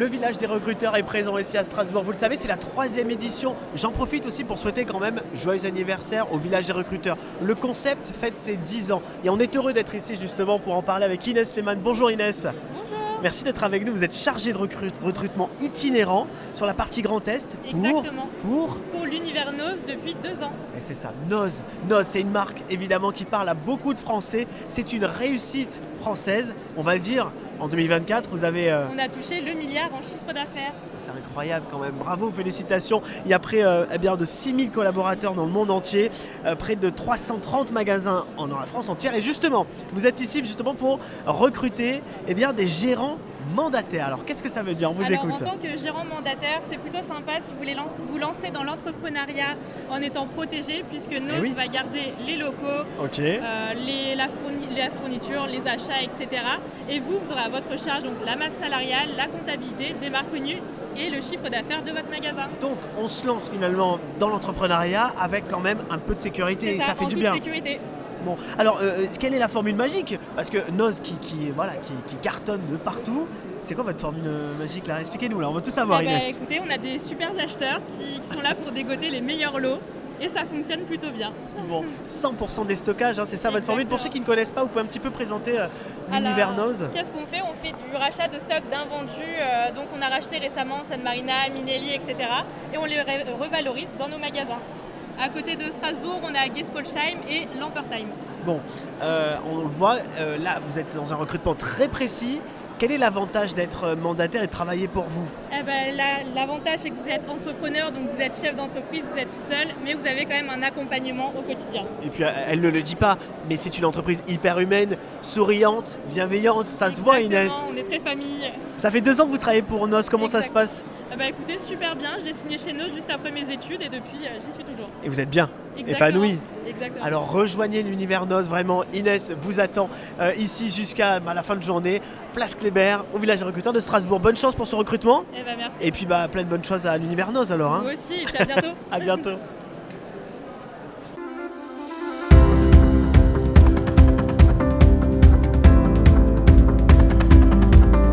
Le village des recruteurs est présent ici à Strasbourg. Vous le savez, c'est la 3e édition. J'en profite aussi pour souhaiter quand même joyeux anniversaire au village des recruteurs. Le concept fête ses 10 ans. Et on est heureux d'être ici justement pour en parler avec Inès Lehmann. Bonjour Inès. Bonjour. Merci d'être avec nous. Vous êtes chargée de recrutement itinérant sur la partie Grand Est pour l'univers Noz depuis 2 ans. Et c'est ça, Noz. Noz, c'est une marque évidemment qui parle à beaucoup de Français. C'est une réussite française, on va le dire. En 2024, vous avez... On a touché le milliard en chiffre d'affaires. C'est incroyable quand même. Bravo, félicitations. Il y a près de 6000 collaborateurs dans le monde entier, près de 330 magasins dans la France entière. Et justement, vous êtes ici justement pour recruter des gérants mandataires. Alors qu'est-ce que ça veut dire? On vous écoute. En tant que gérant mandataire, c'est plutôt sympa si vous voulez vous lancer dans l'entrepreneuriat en étant protégé, puisque Noz va garder les locaux, la fourniture, les achats, etc. Et vous aurez à votre charge donc la masse salariale, la comptabilité, des marques connues et le chiffre d'affaires de votre magasin. Donc on se lance finalement dans l'entrepreneuriat avec quand même un peu de sécurité, et ça fait du bien. Sécurité. Bon, alors quelle est la formule magique? Parce que Noz qui cartonne de partout, c'est quoi votre formule magique là? Expliquez-nous là, on veut tout savoir Inès. Écoutez, on a des super acheteurs qui sont là pour dégoter les meilleurs lots et ça fonctionne plutôt bien. Bon, 100% des stockages, c'est ça votre formule. Pour ceux qui ne connaissent pas, vous pouvez un petit peu présenter l'univers Noz. Qu'est-ce qu'on fait? On fait du rachat de stock d'invendus, donc on a racheté récemment San Marina, Minelli, etc. Et on les revalorise dans nos magasins. À côté de Strasbourg, on a Gespolsheim et Lampertheim. Bon, on le voit, là vous êtes dans un recrutement très précis. Quel est l'avantage d'être mandataire et de travailler pour vous? L'avantage, c'est que vous êtes entrepreneur, donc vous êtes chef d'entreprise, vous êtes tout seul, mais vous avez quand même un accompagnement au quotidien. Et puis elle ne le dit pas, mais c'est une entreprise hyper humaine, souriante, bienveillante, ça se voit Inès. On est très famille. Ça fait 2 ans que vous travaillez pour Noz, comment ça se passe? Écoutez, super bien, j'ai signé chez Noz juste après mes études et depuis j'y suis toujours. Et vous êtes bien épanoui. Exactement. Alors rejoignez l'univers Noz, vraiment Inès vous attend ici jusqu'à la fin de journée, place Kléber, au village des recruteurs de Strasbourg. Bonne chance pour ce recrutement. Merci. Et puis plein de bonnes choses à l'univers Noz alors. Vous aussi, et puis à bientôt. À bientôt.